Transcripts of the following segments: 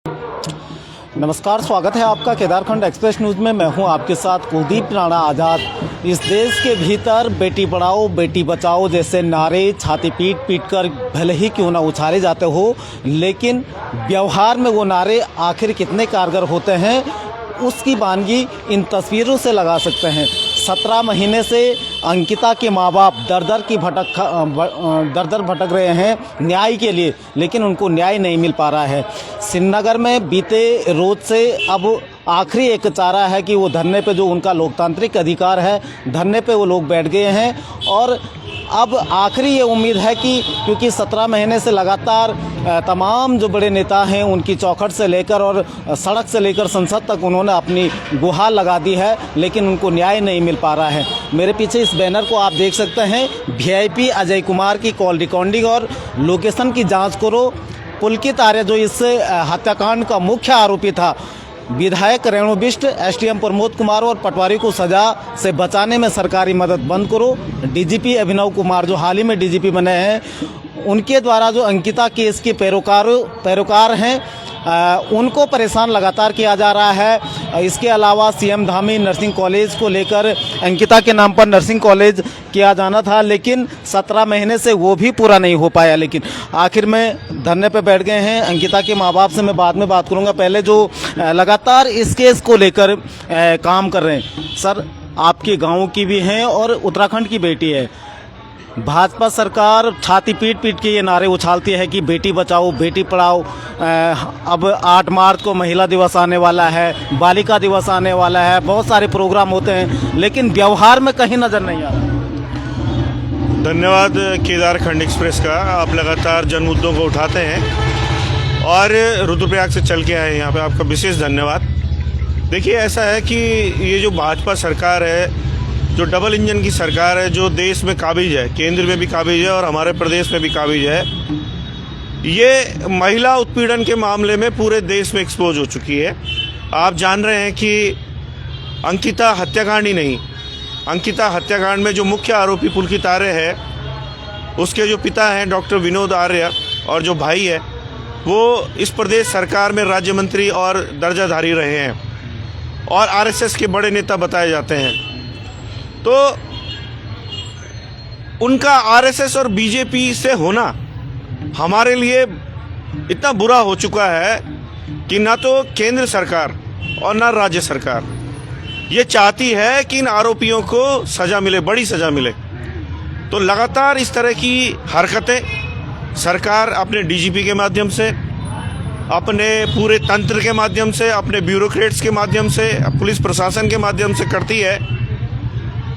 नमस्कार, स्वागत है आपका केदारखंड एक्सप्रेस न्यूज़ में। मैं हूं आपके साथ कुलदीप राणा आज़ाद। इस देश के भीतर बेटी पढ़ाओ बेटी बचाओ जैसे नारे छाती पीट पीट कर भले ही क्यों ना उछाले जाते हो, लेकिन व्यवहार में वो नारे आखिर कितने कारगर होते हैं उसकी वानगी इन तस्वीरों से लगा सकते हैं। 17 महीने से अंकिता के माँ बाप दर दर भटक रहे हैं न्याय के लिए, लेकिन उनको न्याय नहीं मिल पा रहा है। श्रीनगर में बीते रोज से अब आखिरी एक चारा है कि वो धरने पे, जो उनका लोकतांत्रिक अधिकार है, धरने पे वो लोग बैठ गए हैं। और अब आखिरी ये उम्मीद है कि क्योंकि 17 महीने से लगातार तमाम जो बड़े नेता हैं उनकी चौखट से लेकर और सड़क से लेकर संसद तक उन्होंने अपनी गुहार लगा दी है, लेकिन उनको न्याय नहीं मिल पा रहा है। मेरे पीछे इस बैनर को आप देख सकते हैं, वीआईपी अजय कुमार की कॉल रिकॉर्डिंग और लोकेशन की जांच करो। पुलकित आर्य जो इस हत्याकांड का मुख्य आरोपी था, विधायक रेणु बिष्ट, एसडीएम प्रमोद कुमार और पटवारी को सजा से बचाने में सरकारी मदद बंद करो। डीजीपी अभिनव कुमार जो हाल ही में डीजीपी बने हैं, उनके द्वारा जो अंकिता केस के पैरोकार हैं उनको परेशान लगातार किया जा रहा है। इसके अलावा सीएम धामी नर्सिंग कॉलेज को लेकर अंकिता के नाम पर नर्सिंग कॉलेज किया जाना था, लेकिन 17 महीने से वो भी पूरा नहीं हो पाया। लेकिन आखिर में धरने पे बैठ गए हैं। अंकिता के माँ बाप से मैं बाद में बात करूंगा, पहले जो लगातार इस केस को लेकर काम कर रहे हैं। सर, आपके गाँव की भी हैं और उत्तराखंड की बेटी है। भाजपा सरकार छाती पीट पीट के ये नारे उछालती है कि बेटी बचाओ बेटी पढ़ाओ। अब 8 मार्च को महिला दिवस आने वाला है, बालिका दिवस आने वाला है, बहुत सारे प्रोग्राम होते हैं, लेकिन व्यवहार में कहीं नज़र नहीं आ रहा। धन्यवाद केदारखंड एक्सप्रेस का। आप लगातार जन मुद्दों को उठाते हैं और रुद्रप्रयाग से चल के आए यहाँ पे, आपका विशेष धन्यवाद। देखिए, ऐसा है कि ये जो भाजपा सरकार है, जो डबल इंजन की सरकार है, जो देश में काबिज है, केंद्र में भी काबिज है और हमारे प्रदेश में भी काबिज है, ये महिला उत्पीड़न के मामले में पूरे देश में एक्सपोज हो चुकी है। आप जान रहे हैं कि अंकिता हत्याकांड ही नहीं, अंकिता हत्याकांड में जो मुख्य आरोपी पुलकित आर्य है, उसके जो पिता हैं डॉक्टर विनोद आर्य और जो भाई है, वो इस प्रदेश सरकार में राज्य मंत्री और दर्जाधारी रहे हैं और आरएसएस के बड़े नेता बताए जाते हैं। तो उनका आरएसएस और बीजेपी से होना हमारे लिए इतना बुरा हो चुका है कि ना तो केंद्र सरकार और ना राज्य सरकार ये चाहती है कि इन आरोपियों को सजा मिले, बड़ी सजा मिले। तो लगातार इस तरह की हरकतें सरकार अपने डीजीपी के माध्यम से, अपने पूरे तंत्र के माध्यम से, अपने ब्यूरोक्रेट्स के माध्यम से, पुलिस प्रशासन के माध्यम से करती है,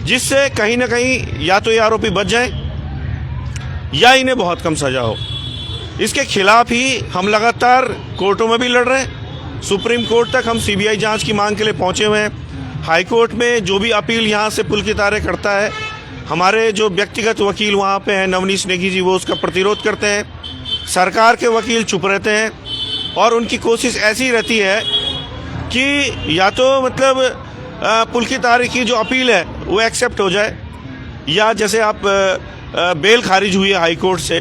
जिससे कहीं ना कहीं या तो ये आरोपी बच जाए या इन्हें बहुत कम सजा हो। इसके खिलाफ ही हम लगातार कोर्टों में भी लड़ रहे हैं। सुप्रीम कोर्ट तक हम सीबीआई जांच की मांग के लिए पहुंचे हुए हैं। हाई कोर्ट में जो भी अपील यहाँ से पुलकित आर्य करता है, हमारे जो व्यक्तिगत वकील वहाँ पे हैं, नवनीश नेगी जी, वो उसका प्रतिरोध करते हैं। सरकार के वकील चुप रहते हैं और उनकी कोशिश ऐसी रहती है कि या तो मतलब पुलकित आर्य की जो अपील है वो एक्सेप्ट हो जाए, या जैसे आप बेल खारिज हुई है हाई कोर्ट से,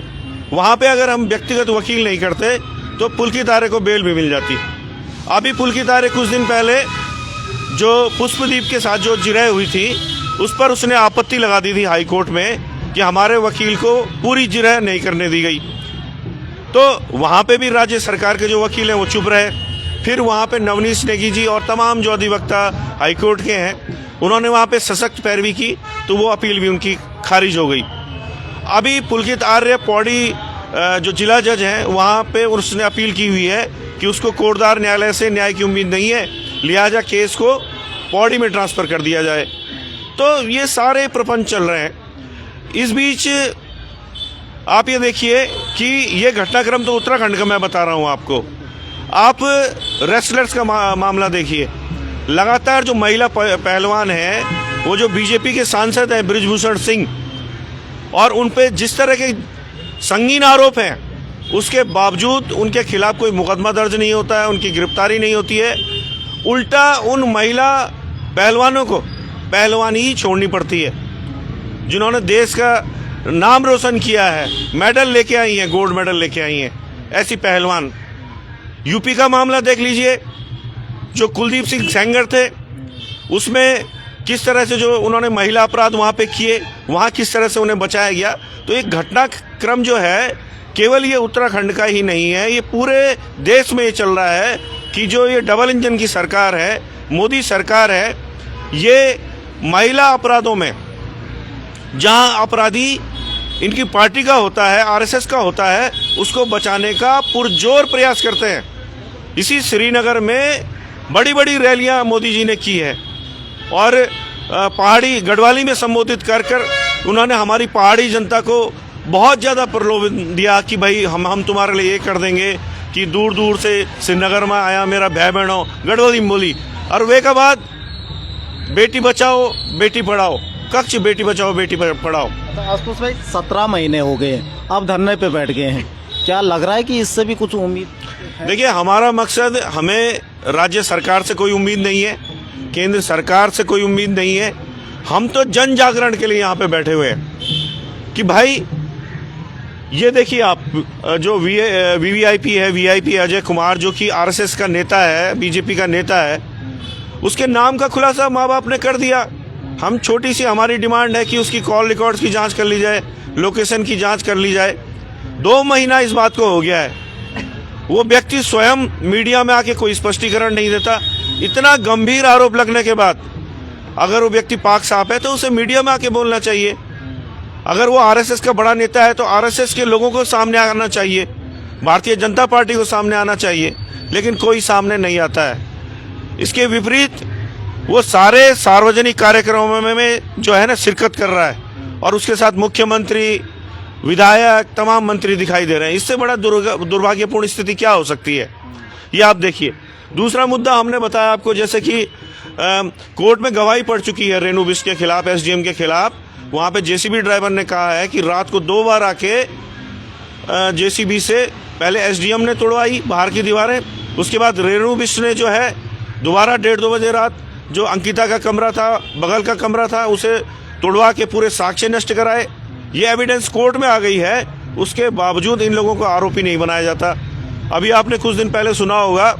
वहाँ पे अगर हम व्यक्तिगत वकील नहीं करते तो पुलकित आर्य को बेल भी मिल जाती। अभी पुलकित आर्य कुछ दिन पहले जो पुष्पदीप के साथ जो जिरह हुई थी, उस पर उसने आपत्ति लगा दी थी हाई कोर्ट में कि हमारे वकील को पूरी जिरह नहीं करने दी गई। तो वहाँ पे भी राज्य सरकार के जो वकील हैं वो चुप रहे। फिर वहाँ पे नवनीश नेगी जी और तमाम जो अधिवक्ता हाई कोर्ट के हैं, उन्होंने वहाँ पे सशक्त पैरवी की, तो वो अपील भी उनकी खारिज हो गई। अभी पुलकित आर्य पौड़ी जो जिला जज हैं, वहाँ पे उसने अपील की हुई है कि उसको कोटद्वार न्यायालय से न्याय की उम्मीद नहीं है, लिहाजा केस को पौड़ी में ट्रांसफ़र कर दिया जाए। तो ये सारे प्रपंच चल रहे हैं। इस बीच आप ये देखिए कि ये घटनाक्रम तो उत्तराखंड का मैं बता रहा हूँ आपको। आप रेसलर्स का मामला देखिए। लगातार जो महिला पहलवान हैं, वो जो बीजेपी के सांसद हैं बृजभूषण सिंह, और उन पे जिस तरह के संगीन आरोप हैं, उसके बावजूद उनके खिलाफ कोई मुकदमा दर्ज नहीं होता है, उनकी गिरफ्तारी नहीं होती है। उल्टा उन महिला पहलवानों को पहलवानी ही छोड़नी पड़ती है, जिन्होंने देश का नाम रोशन किया है, मेडल लेके आई हैं, गोल्ड मेडल लेके आई हैं, ऐसी पहलवान। यूपी का मामला देख लीजिए, जो कुलदीप सिंह सेंगर थे, उसमें किस तरह से जो उन्होंने महिला अपराध वहाँ पे किए, वहाँ किस तरह से उन्हें बचाया गया। तो एक घटनाक्रम जो है केवल ये उत्तराखंड का ही नहीं है, ये पूरे देश में ये चल रहा है कि जो ये डबल इंजन की सरकार है, मोदी सरकार है, ये महिला अपराधों में जहाँ अपराधी इनकी पार्टी का होता है, आरएसएस का होता है, उसको बचाने का पुरजोर प्रयास करते हैं। इसी श्रीनगर में बड़ी बड़ी रैलियां मोदी जी ने की है और पहाड़ी गढ़वाली में संबोधित कर कर उन्होंने हमारी पहाड़ी जनता को बहुत ज़्यादा प्रलोभन दिया कि भाई हम तुम्हारे लिए ये कर देंगे, कि दूर दूर से श्रीनगर में आया मेरा भाई बहनों, गढ़वाली में बोली। और वे का बाद बेटी बचाओ बेटी पढ़ाओ, कक्ष बेटी बचाओ बेटी पढ़ाओ। आशुतोष भाई 17 महीने हो गए हैं, अब धरने पे बैठ गए हैं, क्या लग रहा है कि इससे भी कुछ उम्मीद? देखिए, हमारा मकसद, हमें राज्य सरकार से कोई उम्मीद नहीं है, केंद्र सरकार से कोई उम्मीद नहीं है। हम तो जन जागरण के लिए यहाँ पे बैठे हुए हैं कि भाई ये देखिए आप, जो वीवीआईपी है, वीआईपी अजय कुमार, जो कि आरएसएस का नेता है, बीजेपी का नेता है, उसके नाम का खुलासा माँ बाप ने कर दिया। हम छोटी सी हमारी डिमांड है कि उसकी कॉल रिकॉर्ड्स की जांच कर ली जाए, लोकेशन की जांच कर ली जाए। 2 महीना इस बात को हो गया है, वो व्यक्ति स्वयं मीडिया में आके कोई स्पष्टीकरण नहीं देता। इतना गंभीर आरोप लगने के बाद अगर वो व्यक्ति पाक साफ है तो उसे मीडिया में आके बोलना चाहिए। अगर वो आरएसएस का बड़ा नेता है तो आरएसएस के लोगों को सामने आना चाहिए, भारतीय जनता पार्टी को सामने आना चाहिए, लेकिन कोई सामने नहीं आता है। इसके विपरीत वो सारे सार्वजनिक कार्यक्रमों में जो है ना शिरकत कर रहा है और उसके साथ मुख्यमंत्री, विधायक, तमाम मंत्री दिखाई दे रहे हैं। इससे बड़ा दुर्भाग्यपूर्ण स्थिति क्या हो सकती है, ये आप देखिए। दूसरा मुद्दा हमने बताया आपको, जैसे कि कोर्ट में गवाही पड़ चुकी है रेणु बिष्ट के खिलाफ, एसडीएम के खिलाफ। वहाँ पे जेसीबी ड्राइवर ने कहा है कि रात को 2 बार आके जेसीबी से पहले एसडीएम ने तोड़वाई बाहर की दीवारें, उसके बाद रेणु बिष्ट ने जो है दोबारा 1:30-2 बजे रात जो अंकिता का कमरा था, बगल का कमरा था, उसे तोड़वा के पूरे साक्ष्य नष्ट कराए। ये एविडेंस कोर्ट में आ गई है, उसके बावजूद इन लोगों को आरोपी नहीं बनाया जाता। अभी आपने कुछ दिन पहले सुना होगा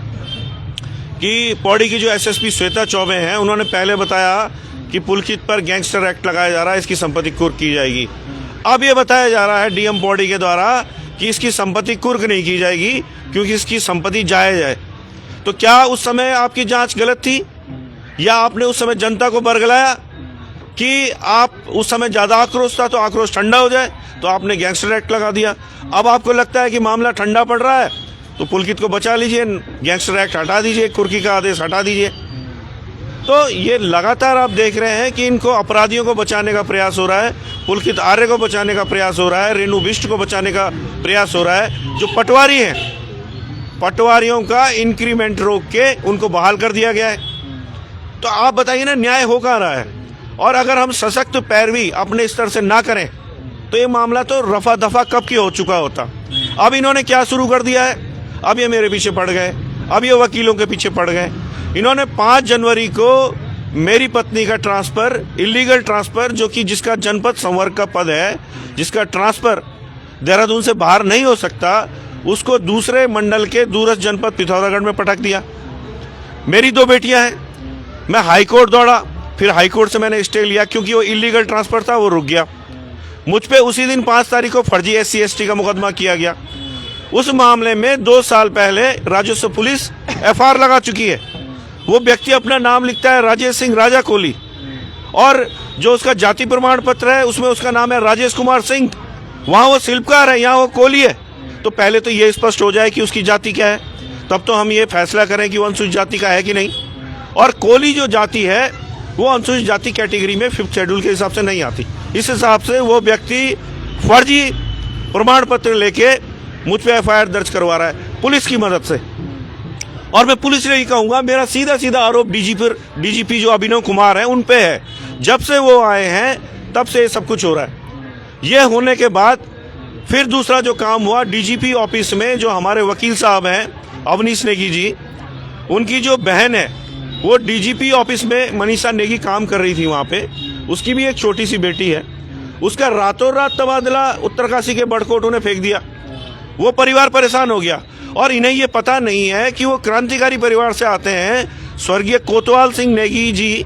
कि पौड़ी की जो एसएसपी श्वेता चौबे हैं, उन्होंने पहले बताया कि पुलकित पर गैंगस्टर एक्ट लगाया जा रहा है, इसकी संपत्ति कुर्क की जाएगी। अब ये बताया जा रहा है डीएम पौड़ी के द्वारा कि इसकी संपत्ति कुर्क नहीं की जाएगी क्योंकि इसकी संपत्ति जायज है। तो क्या उस समय आपकी जांच गलत थी, या आपने उस समय जनता को बरगलाया कि आप उस समय ज़्यादा आक्रोश था तो आक्रोश ठंडा हो जाए, तो आपने गैंगस्टर एक्ट लगा दिया। अब आपको लगता है कि मामला ठंडा पड़ रहा है तो पुलकित को बचा लीजिए, गैंगस्टर एक्ट हटा दीजिए, कुर्की का आदेश हटा दीजिए। तो ये लगातार आप देख रहे हैं कि इनको अपराधियों को बचाने का प्रयास हो रहा है, पुलकित आर्य को बचाने का प्रयास हो रहा है, रेणु बिष्ट को बचाने का प्रयास हो रहा है। जो पटवारी हैं, पटवारियों का इंक्रीमेंट रोक के उनको बहाल कर दिया गया है। तो आप बताइए ना, न्याय हो कहाँ रहा है? और अगर हम सशक्त पैरवी अपने स्तर से ना करें तो ये मामला तो रफा दफा कब की हो चुका होता। अब इन्होंने क्या शुरू कर दिया है, अब ये मेरे पीछे पड़ गए, अब ये वकीलों के पीछे पड़ गए। इन्होंने 5 जनवरी को मेरी पत्नी का ट्रांसफ़र, इलीगल ट्रांसफ़र, जो कि जिसका जनपद संवर्ग का पद है, जिसका ट्रांसफ़र देहरादून से बाहर नहीं हो सकता, उसको दूसरे मंडल के दूरस्थ जनपद पिथौरागढ़ में पटक दिया। मेरी 2 बेटियां हैं, मैं हाई कोर्ट दौड़ा, फिर हाई कोर्ट से मैंने स्टे लिया क्योंकि वो इलीगल ट्रांसफ़र था, वो रुक गया। मुझ पे उसी दिन 5 तारीख को फर्जी SC/ST का मुकदमा किया गया। उस मामले में 2 साल पहले राजस्व पुलिस FR लगा चुकी है। वो व्यक्ति अपना नाम लिखता है राजेश सिंह राजा कोली, और जो उसका जाति प्रमाण पत्र है उसमें उसका नाम है राजेश कुमार सिंह। वहाँ वो शिल्पकार है, यहाँ वो कोली है। तो पहले तो ये स्पष्ट हो जाए कि उसकी जाति क्या है, तब तो हम ये फैसला करें कि वो अनुसूचित जाति का है कि नहीं। और कोली जो जाति है वो अनुसूचित जाति कैटेगरी में 5th शेड्यूल के हिसाब से नहीं आती। इस हिसाब से वो व्यक्ति फर्जी प्रमाण पत्र लेके मुझ पे FIR दर्ज करवा रहा है पुलिस की मदद से। और मैं पुलिस से ही कहूँगा, मेरा सीधा सीधा आरोप DGP जो अभिनव कुमार हैं उन पे है। जब से वो आए हैं तब से ये सब कुछ हो रहा है। ये होने के बाद फिर दूसरा जो काम हुआ, DGP ऑफिस में जो हमारे वकील साहब हैं अवनीश नेगी जी, उनकी जो बहन है वो DGP ऑफिस में, मनीषा नेगी काम कर रही थी वहाँ पे, उसकी भी एक छोटी सी बेटी है, उसका रातों रात तबादला उत्तरकाशी के बड़कोट ने फेंक दिया। वो परिवार परेशान हो गया। और इन्हें ये पता नहीं है कि वो क्रांतिकारी परिवार से आते हैं। स्वर्गीय कोतवाल सिंह नेगी जी,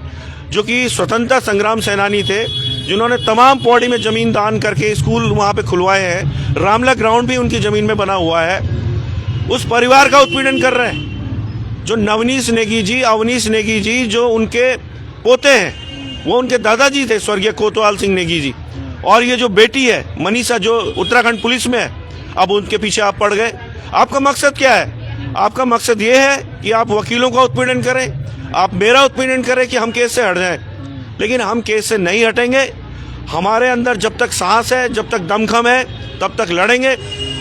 जो कि स्वतंत्रता संग्राम सेनानी थे, जिन्होंने तमाम पौड़ी में ज़मीन दान करके स्कूल वहाँ पे खुलवाए हैं, रामला ग्राउंड भी उनकी ज़मीन में बना हुआ है, उस परिवार का उत्पीड़न कर रहे हैं। जो नवनीश नेगी जी, अवनीश नेगी जी, जो उनके पोते हैं, वो उनके दादाजी थे स्वर्गीय कोतवाल सिंह नेगी जी। और ये जो बेटी है मनीषा, जो उत्तराखंड पुलिस में है, अब उनके पीछे आप पड़ गए। आपका मकसद क्या है? आपका मकसद ये है कि आप वकीलों का उत्पीड़न करें, आप मेरा उत्पीड़न करें कि हम केस से हट जाएं। लेकिन हम केस से नहीं हटेंगे। हमारे अंदर जब तक सांस है, जब तक दमखम है, तब तक लड़ेंगे।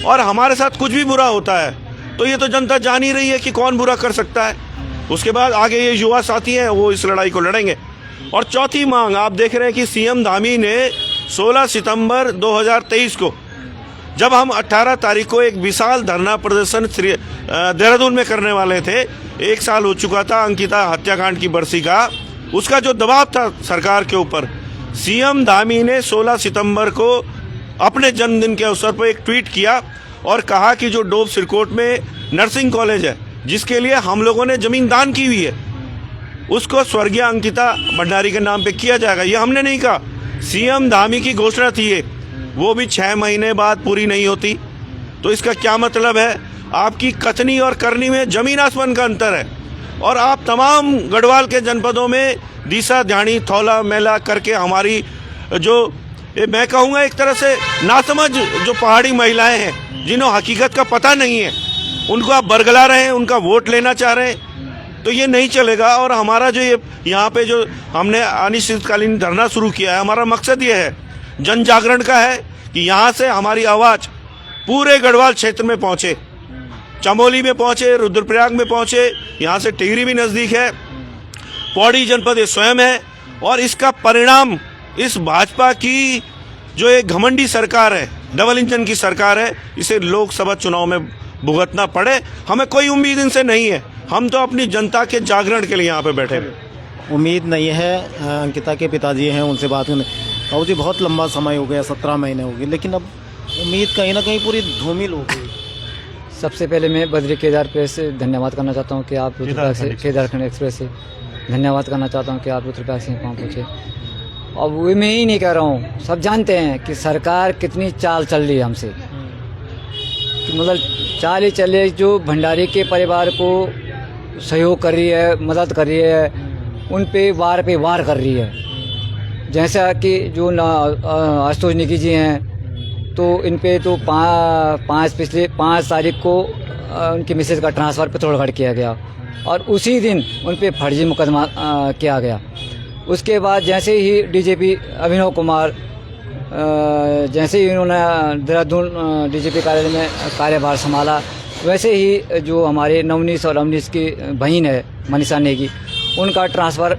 और हमारे साथ कुछ भी बुरा होता है तो ये तो जनता जान ही रही है कि कौन बुरा कर सकता है। उसके बाद आगे ये युवा साथी हैं, वो इस लड़ाई को लड़ेंगे। और चौथी मांग आप देख रहे हैं कि सीएम धामी ने 16 सितंबर 2023 को, जब हम 18 तारीख को एक विशाल धरना प्रदर्शन देहरादून में करने वाले थे, 1 साल हो चुका था अंकिता हत्याकांड की बरसी का, उसका जो दबाव था सरकार के ऊपर, सीएम धामी ने 16 सितंबर को अपने जन्मदिन के अवसर पर एक ट्वीट किया और कहा कि जो डोब सिरकोट में नर्सिंग कॉलेज है, जिसके लिए हम लोगों ने ज़मीन दान की हुई है, उसको स्वर्गीय अंकिता भंडारी के नाम पे किया जाएगा। ये हमने नहीं कहा, सीएम धामी की घोषणा थी ये, वो भी 6 महीने बाद पूरी नहीं होती। तो इसका क्या मतलब है? आपकी कथनी और करनी में जमीन आसमान का अंतर है। और आप तमाम गढ़वाल के जनपदों में दिशा ध्यानी थौला मेला करके हमारी जो मैं कहूँगा एक तरह से नासमझ जो पहाड़ी महिलाएं हैं, जिन्हें हकीकत का पता नहीं है, उनको आप बरगला रहे हैं, उनका वोट लेना चाह रहे हैं, तो ये नहीं चलेगा। और हमारा जो ये यहाँ पे जो हमने अनिश्चितकालीन धरना शुरू किया है, हमारा मकसद ये है, जन जागरण का है कि यहाँ से हमारी आवाज़ पूरे गढ़वाल क्षेत्र में पहुँचे, चमोली में पहुँचे, रुद्रप्रयाग में पहुँचे, यहाँ से टिहरी भी नज़दीक है, पौड़ी जनपद ये स्वयं है। और इसका परिणाम इस भाजपा की जो एक घमंडी सरकार है, डबल इंजन की सरकार है, इसे लोकसभा चुनाव में भुगतना पड़े। हमें कोई उम्मीद इनसे नहीं है, हम तो अपनी जनता के जागरण के लिए यहाँ पे बैठे हैं। उम्मीद नहीं है। अंकिता के पिताजी हैं, उनसे बात करने ताऊ जी बहुत लंबा समय हो गया, 17 महीने हो गए, लेकिन अब उम्मीद कहीं ना कहीं पूरी धूमिल हो गई। सबसे पहले मैं बद्री केदार प्रेस से धन्यवाद करना चाहता हूँ कि आप केदारखंड एक्सप्रेस से धन्यवाद करना चाहता हूँ कि आप रुद्रप्रयाग से वहाँ पहुँचे। और वो मैं ही नहीं कह रहा हूँ, सब जानते हैं कि सरकार कितनी चाल चल रही है हमसे, कि मतलब चाल ही चल रही है। जो भंडारी के परिवार को सहयोग कर रही है, मदद कर रही है, उन पे वार कर रही है। जैसा कि जो आशुतोष नेगी जी हैं, तो इन पे तो पिछले 5 तारीख को उनकी मिसेज का ट्रांसफ़र पिथौरागढ़ किया गया और उसी दिन उन पे फर्जी मुकदमा किया गया। उसके बाद जैसे ही डीजीपी अभिनव कुमार जैसे ही उन्होंने देहरादून डीजीपी कार्यालय में कार्यभार संभाला, वैसे ही जो हमारे नवनीश और अवनीश की बहन है मनीषा नेगी, उनका ट्रांसफ़र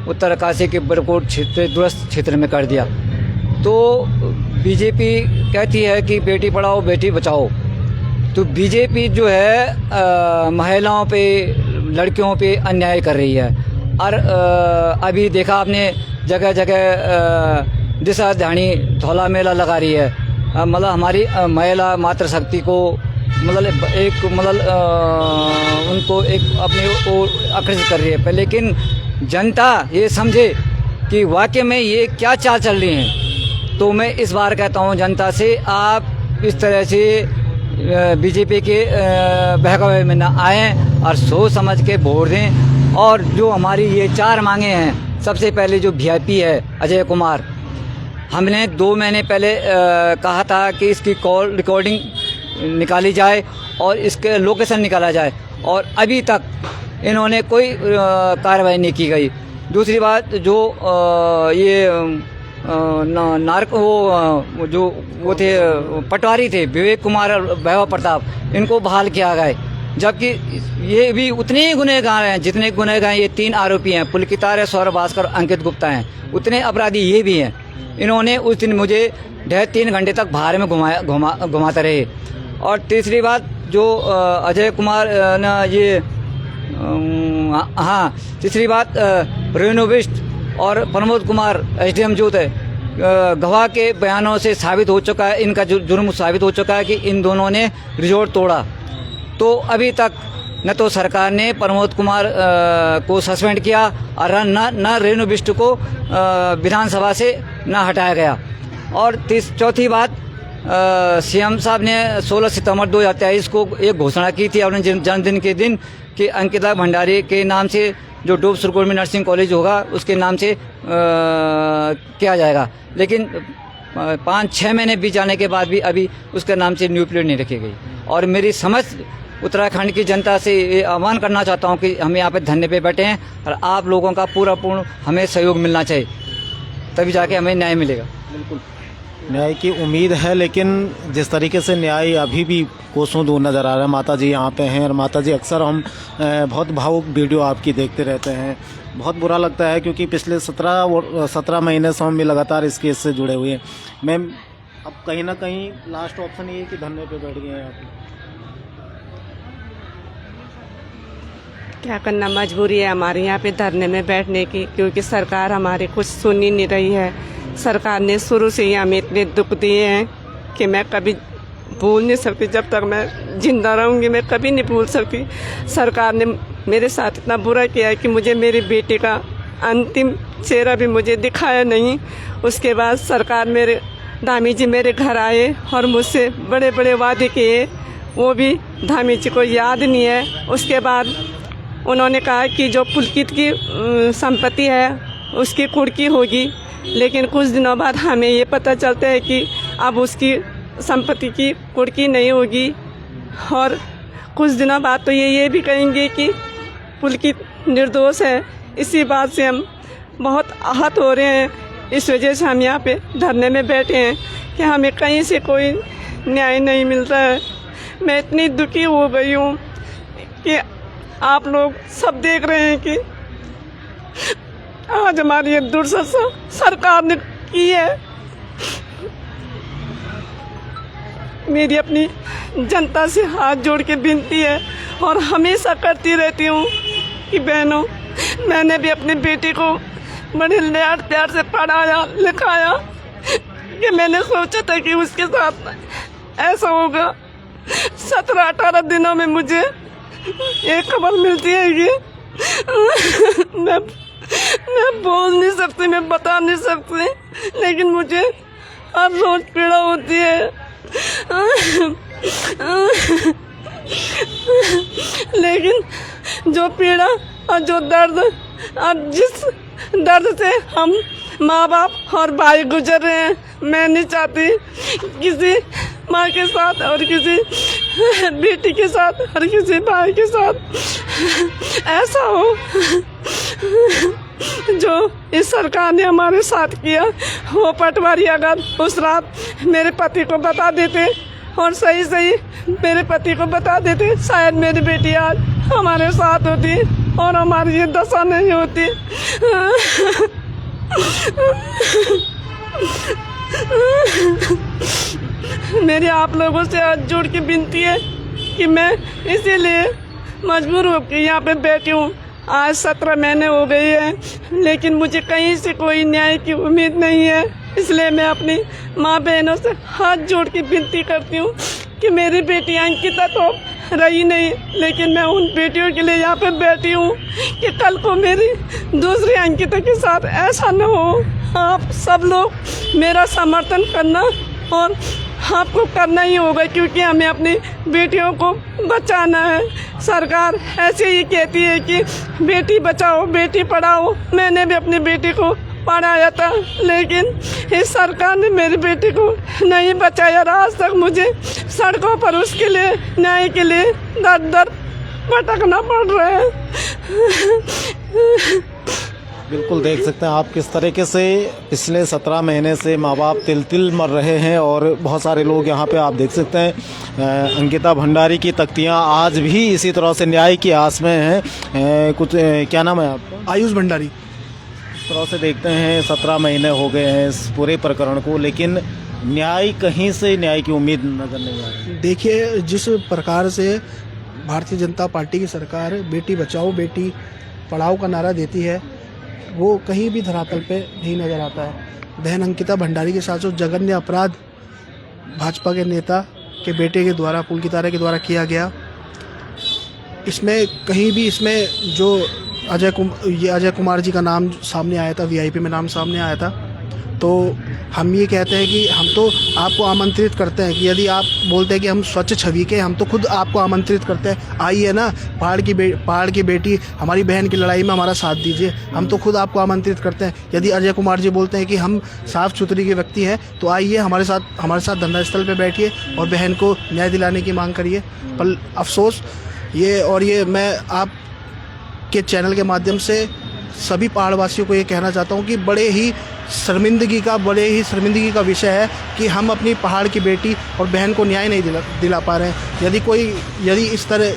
उत्तरकाशी के बरकोट क्षेत्र दूरस्थ क्षेत्र में कर दिया। तो बीजेपी कहती है कि बेटी पढ़ाओ बेटी बचाओ, तो बीजेपी जो है महिलाओं पे, लड़कियों पे अन्याय कर रही है। और अभी देखा आपने जगह जगह दिशा ध्यानी थौला मेला लगा रही है, मतलब हमारी महिला मातृशक्ति को उनको एक अपनी ओर आकर्षित कर रही है। लेकिन जनता ये समझे कि वाकई में ये क्या चाल चल रही है। तो मैं इस बार कहता हूँ जनता से, आप इस तरह से बीजेपी के बहकावे में ना आएँ और सोच समझ के वोट दें। और जो हमारी ये 4 मांगे हैं, सबसे पहले जो वीआईपी है अजय कुमार, हमने 2 महीने पहले कहा था कि इसकी कॉल रिकॉर्डिंग निकाली जाए और इसके लोकेशन निकाला जाए, और अभी तक इन्होंने कोई कार्रवाई नहीं की गई। दूसरी बात, जो वो थे पटवारी थे विवेक कुमार और वैभव प्रताप, इनको बहाल किया गया, जबकि ये भी उतने ही गुनहगार हैं जितने गुनहगार ये 3 आरोपी हैं, पुलकितार है, सौरभ भास्कर, अंकित गुप्ता हैं, उतने अपराधी ये भी हैं। इन्होंने उस दिन मुझे 3 घंटे तक बाहर में घुमाते रहे। और तीसरी बात, जो अजय कुमार तीसरी बात, रेनोविस्ट और प्रमोद कुमार एसडीएम जो थे, गवाह के बयानों से साबित हो चुका है, इनका जुर्म साबित हो चुका है कि इन दोनों ने रिजॉर्ट तोड़ा। तो तो अभी तक न तो सरकार ने प्रमोद कुमार को सस्पेंड किया और न रेणु बिष्ट को विधानसभा से न हटाया गया। और चौथी बात, सीएम साहब ने 16 सितंबर 2023 को एक घोषणा की थी अपने जन्मदिन के दिन कि अंकिता भंडारी के नाम से जो डूब सुरकोट में नर्सिंग कॉलेज होगा उसके नाम से किया जाएगा, लेकिन 5-6 महीने बीत जाने के बाद भी अभी उसके नाम से न्यू प्लेट नहीं रखी गई। और मेरी समझ उत्तराखंड की जनता से ये आह्वान करना चाहता हूँ कि हम यहाँ पे धरने पे बैठे हैं और आप लोगों का पूर्ण हमें सहयोग मिलना चाहिए, तभी जाके हमें न्याय मिलेगा। बिल्कुल न्याय की उम्मीद है, लेकिन जिस तरीके से न्याय अभी भी कोसों दूर नज़र आ रहा है। माता जी यहाँ पे हैं और माता जी अक्सर हम बहुत भावुक वीडियो आपकी देखते रहते हैं, बहुत बुरा लगता है क्योंकि पिछले 17 महीने से हम भी लगातार इस केस से जुड़े हुए हैं। मैम, अब कहीं ना कहीं लास्ट ऑप्शन ये है कि धरने पे बैठ गए हैं आप? क्या करना, मजबूरी है हमारे यहाँ पे धरने में बैठने की, क्योंकि सरकार हमारे कुछ सुन ही नहीं रही है। सरकार ने शुरू से ही हमें इतने दुख दिए हैं कि मैं कभी भूल नहीं सकती, जब तक मैं जिंदा रहूँगी मैं कभी नहीं भूल सकती। सरकार ने मेरे साथ इतना बुरा किया है कि मुझे मेरी बेटी का अंतिम चेहरा भी मुझे दिखाया नहीं। उसके बाद सरकार मेरे धामी जी मेरे घर आए और मुझसे बड़े बड़े वादे किए, वो भी धामी जी को याद नहीं है। उसके बाद उन्होंने कहा कि जो पुलकित की संपत्ति है उसकी कुर्की होगी, लेकिन कुछ दिनों बाद हमें ये पता चलता है कि अब उसकी संपत्ति की कुर्की नहीं होगी। और कुछ दिनों बाद तो ये भी कहेंगे कि पुलकित निर्दोष है। इसी बात से हम बहुत आहत हो रहे हैं। इस वजह से हम यहाँ पे धरने में बैठे हैं कि हमें कहीं से कोई न्याय नहीं मिलता है। मैं इतनी दुखी हो गई हूँ कि आप लोग सब देख रहे हैं कि आज हमारी ये दुर्दशा सरकार ने की है। मेरी अपनी जनता से हाथ जोड़ के विनती है और हमेशा करती रहती हूँ कि बहनों, मैंने भी अपने बेटे को बड़े लाड प्यार से पढ़ाया लिखाया कि मैंने सोचा था कि उसके साथ ऐसा होगा। 17-18 दिनों में मुझे एक खबर मिलती है कि मैं बोल नहीं सकती, मैं बता नहीं सकती, लेकिन मुझे हर रोज पीड़ा होती है। लेकिन जो पीड़ा और जो दर्द, अब जिस दर्द से हम माँ बाप और भाई गुजर रहे हैं, मैं नहीं चाहती किसी माँ के साथ और किसी बेटी के साथ और किसी भाई के साथ ऐसा हो जो इस सरकार ने हमारे साथ किया। वो पटवारी अगर उस रात मेरे पति को बता देते और सही मेरे पति को बता देते, शायद मेरी बेटी आज हमारे साथ होती और हमारी ये दशा नहीं होती। मेरी आप लोगों से हाथ जोड़ के विनती है कि मैं इसीलिए मजबूर होकर यहाँ पे बैठी हूँ। आज 17 महीने हो गए हैं, लेकिन मुझे कहीं से कोई न्याय की उम्मीद नहीं है। इसलिए मैं अपनी माँ बहनों से हाथ जोड़ के विनती करती हूँ कि मेरी बेटी अंकिता तो रही नहीं, लेकिन मैं उन बेटियों के लिए यहाँ पे बैठी हूँ कि कल को मेरी दूसरी अंकिता के साथ ऐसा न हो। आप सब लोग मेरा समर्थन करना और आपको करना ही होगा, क्योंकि हमें अपनी बेटियों को बचाना है। सरकार ऐसे ही कहती है कि बेटी बचाओ बेटी पढ़ाओ। मैंने भी अपनी बेटी को पढ़ाया था, लेकिन इस सरकार ने मेरी बेटी को नहीं बचाया। आज तक मुझे सड़कों पर उसके लिए न्याय के लिए दर भटकना पड़ रहा है। बिल्कुल देख सकते हैं आप किस तरीके से पिछले 17 महीने से माँ बाप तिल मर रहे हैं और बहुत सारे लोग यहाँ पे आप देख सकते हैं अंकिता भंडारी की तख्तियाँ आज भी इसी तरह से न्याय की आस में हैं। कुछ क्या नाम है आपका? आयुष भंडारी। इस तरह से देखते हैं 17 महीने हो गए हैं इस पूरे प्रकरण को, लेकिन न्याय कहीं से न्याय की उम्मीद नजर नहीं आ रही। देखिए, जिस प्रकार से भारतीय जनता पार्टी की सरकार बेटी बचाओ बेटी पढ़ाओ का नारा देती है, वो कहीं भी धरातल पे नहीं नज़र आता है। बहन अंकिता भंडारी के साथ जो जघन्य अपराध भाजपा के नेता के बेटे के द्वारा पुलकित आर्य के द्वारा किया गया, इसमें कहीं भी इसमें जो अजय कुमार जी का नाम सामने आया था, वीआईपी में नाम सामने आया था, तो हम ये कहते हैं कि हम तो आपको आमंत्रित करते हैं कि यदि आप बोलते हैं कि हम स्वच्छ छवि के, हम तो खुद आपको आमंत्रित करते हैं, आइए ना, पहाड़ की बेटी हमारी बहन की लड़ाई में हमारा साथ दीजिए। हम तो खुद आपको आमंत्रित करते हैं। यदि अजय कुमार जी बोलते हैं कि हम साफ़ सुथरी के व्यक्ति हैं, तो आइए हमारे साथ धरना स्थल पर बैठिए और बहन को न्याय दिलाने की मांग करिए। पर अफसोस ये मैं आप के चैनल के माध्यम से सभी पहाड़वासियों को ये कहना चाहता हूँ कि बड़े ही शर्मिंदगी का विषय है कि हम अपनी पहाड़ की बेटी और बहन को न्याय नहीं दिला पा रहे हैं। यदि इस तरह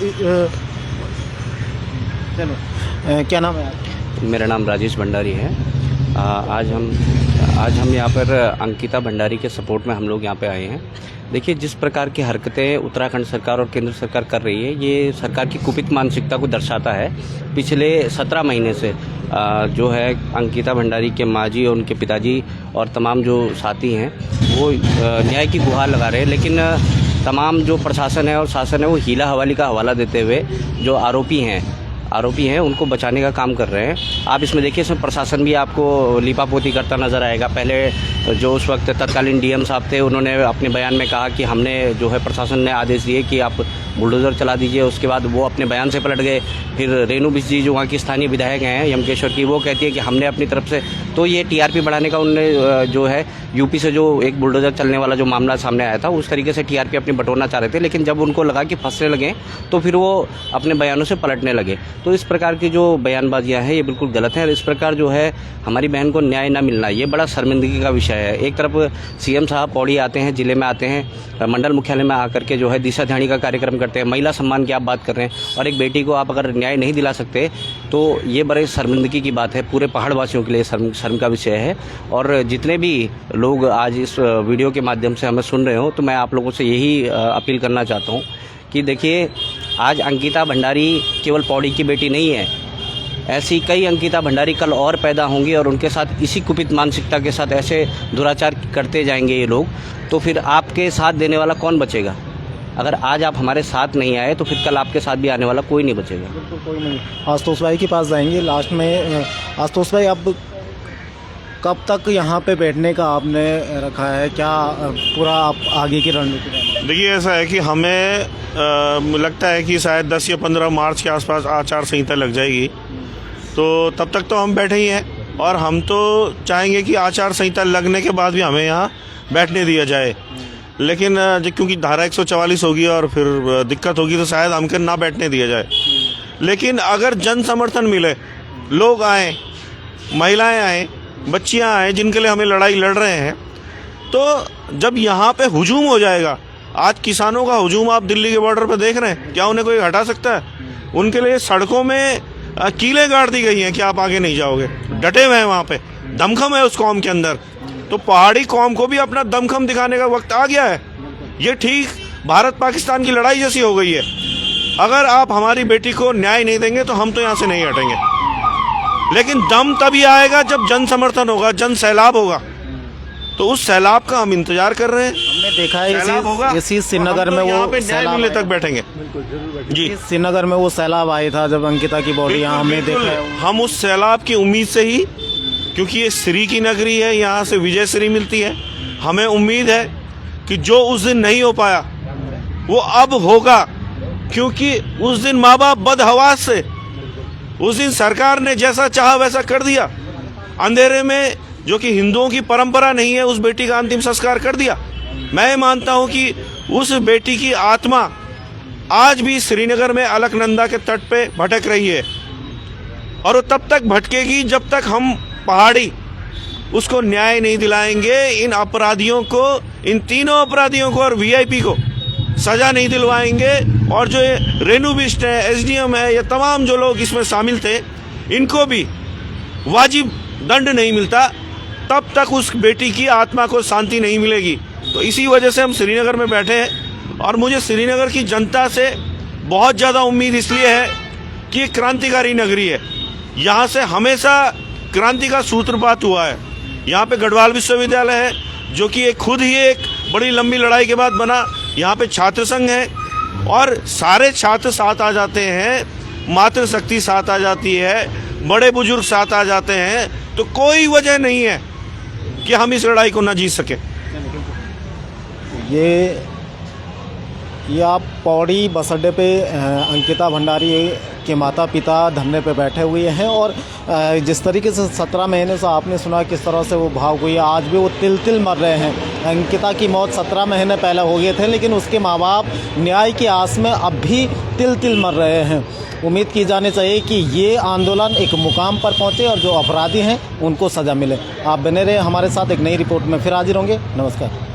क्या नाम है आपका? मेरा नाम राजेश भंडारी है। आज हम यहाँ पर अंकिता भंडारी के सपोर्ट में हम लोग यहाँ पे आए हैं। देखिए, जिस प्रकार की हरकतें उत्तराखंड सरकार और केंद्र सरकार कर रही है, ये सरकार की कुपित मानसिकता को दर्शाता है। पिछले 17 महीने से जो है अंकिता भंडारी के माँ जी और उनके पिताजी और तमाम जो साथी हैं वो न्याय की गुहार लगा रहे हैं, लेकिन तमाम जो प्रशासन है और शासन है वो हीला हवाली का हवाला देते हुए जो आरोपी हैं उनको बचाने का काम कर रहे हैं। आप इसमें देखिए, इसमें प्रशासन भी आपको लीपापोती करता नज़र आएगा। पहले जो उस वक्त तत्कालीन डीएम साहब थे, उन्होंने अपने बयान में कहा कि हमने जो है प्रशासन ने आदेश दिए कि आप बुलडोज़र चला दीजिए। उसके बाद वो अपने बयान से पलट गए। फिर रेणु बिष्ट जी जो वहाँ की स्थानीय विधायक हैं यमकेश्वर की, वो कहती है कि हमने अपनी तरफ से, तो ये टीआरपी बढ़ाने का उन्होंने जो है यूपी से जो एक बुलडोज़र चलने वाला जो मामला सामने आया था, उस तरीके से टीआरपी अपनी बटोरना चाह रहे थे। लेकिन जब उनको लगा कि फंसने लगे तो फिर वो अपने बयानों से पलटने लगे। तो इस प्रकार की जो बयानबाजियाँ हैं ये बिल्कुल गलत हैं और इस प्रकार जो है हमारी बहन को न्याय न मिलना, ये बड़ा शर्मिंदगी का विषय है। एक तरफ सीएम साहब पौड़ी आते हैं, जिले में आते हैं, मंडल मुख्यालय में आकर के जो है दिशा ध्यानी का कार्यक्रम करते हैं, महिला सम्मान की आप बात कर रहे हैं, और एक बेटी को आप अगर न्याय नहीं दिला सकते तो ये बड़े शर्मिंदगी की बात है। पूरे पहाड़वासियों के लिए शर्म का विषय है। और जितने भी लोग आज इस वीडियो के माध्यम से हमें सुन रहे हो, तो मैं आप लोगों से यही अपील करना चाहता हूँ कि देखिए, आज अंकिता भंडारी केवल पौड़ी की बेटी नहीं है, ऐसी कई अंकिता भंडारी कल और पैदा होंगी और उनके साथ इसी कुपित मानसिकता के साथ ऐसे दुराचार करते जाएंगे ये लोग। तो फिर आपके साथ देने वाला कौन बचेगा? अगर आज आप हमारे साथ नहीं आए तो फिर कल आपके साथ भी आने वाला कोई नहीं बचेगा। बिल्कुल कोई नहीं। आशुतोष भाई के पास जाएंगे लास्ट में। आशुतोष भाई, अब कब तक यहाँ पे बैठने का आपने रखा है? क्या पूरा आप आगे की रणनीति है? देखिए, ऐसा है कि हमें लगता है कि शायद 10 या 15 मार्च के आसपास आचार संहिता लग जाएगी, तो तब तक तो हम बैठे ही हैं और हम तो चाहेंगे कि आचार संहिता लगने के बाद भी हमें यहाँ बैठने दिया जाए। लेकिन क्योंकि धारा 144 होगी और फिर दिक्कत होगी, तो शायद हमको ना बैठने दिया जाए। लेकिन अगर जन समर्थन मिले, लोग आए, महिलाएं आए, बच्चियां आए, जिनके लिए हमें लड़ाई लड़ रहे हैं, तो जब यहाँ पे हुजूम हो जाएगा, आज किसानों का हुजूम आप दिल्ली के बॉर्डर पे देख रहे हैं, क्या उन्हें कोई हटा सकता है? उनके लिए सड़कों में कीलें गाड़ दी गई हैं कि आप आगे नहीं जाओगे, डटे हुए हैं वहाँ पे, दमखम है उस कौम के अंदर। तो पहाड़ी कौम को भी अपना दमखम दिखाने का वक्त आ गया है। ये ठीक भारत पाकिस्तान की लड़ाई जैसी हो गई है। अगर आप हमारी बेटी को न्याय नहीं देंगे तो हम तो यहाँ से नहीं हटेंगे। लेकिन दम तभी आएगा जब जन समर्थन होगा, जन सैलाब होगा। तो उस सैलाब का हम इंतजार कर रहे हैं। हमने देखा है इसी श्रीनगर में वो न्याय मिलने तक बैठेंगे जी। श्रीनगर में वो सैलाब आया था जब अंकिता की बॉडी यहाँ हमने देखा है। हम उस सैलाब की उम्मीद से ही, क्योंकि ये श्री की नगरी है, यहाँ से विजय श्री मिलती है, हमें उम्मीद है कि जो उस दिन नहीं हो पाया वो अब होगा। क्योंकि उस दिन माँ बाप बदहवास से, उस दिन सरकार ने जैसा चाहा वैसा कर दिया। अंधेरे में, जो कि हिंदुओं की परंपरा नहीं है, उस बेटी का अंतिम संस्कार कर दिया। मैं मानता हूं कि उस बेटी की आत्मा आज भी श्रीनगर में अलकनंदा के तट पे भटक रही है, और वो तब तक भटकेगी जब तक हम पहाड़ी उसको न्याय नहीं दिलाएंगे। इन अपराधियों को, इन तीनों अपराधियों को और वीआईपी को सजा नहीं दिलवाएंगे। और जो रेणु बिष्ट है, एसडीएम है, या तमाम जो लोग इसमें शामिल थे, इनको भी वाजिब दंड नहीं मिलता, तब तक उस बेटी की आत्मा को शांति नहीं मिलेगी। तो इसी वजह से हम श्रीनगर में बैठे हैं। और मुझे श्रीनगर की जनता से बहुत ज़्यादा उम्मीद इसलिए है कि ये क्रांतिकारी नगरी है। यहाँ से हमेशा क्रांति का सूत्रपात हुआ है। यहाँ पे गढ़वाल विश्वविद्यालय है, जो कि खुद ही एक बड़ी लंबी लड़ाई के बाद बना। यहाँ पे छात्र संघ है, और सारे छात्र साथ आ जाते हैं, मातृशक्ति साथ आ जाती है, बड़े बुजुर्ग साथ आ जाते हैं, तो कोई वजह नहीं है कि हम इस लड़ाई को ना जीत सके। ये आप पौड़ी बस अड्डे पे अंकिता भंडारी के माता पिता धरने पे बैठे हुए हैं और जिस तरीके से 17 महीने से आपने सुना किस तरह से वो भाव हुई, आज भी वो तिल तिल मर रहे हैं। अंकिता की मौत 17 महीने पहले हो गए थे, लेकिन उसके माँ बाप न्याय की आस में अब भी तिल तिल मर रहे हैं। उम्मीद की जानी चाहिए कि ये आंदोलन एक मुकाम पर पहुँचे और जो अपराधी हैं उनको सज़ा मिले। आप बने रहे हमारे साथ, एक नई रिपोर्ट में फिर हाजिर होंगे। नमस्कार।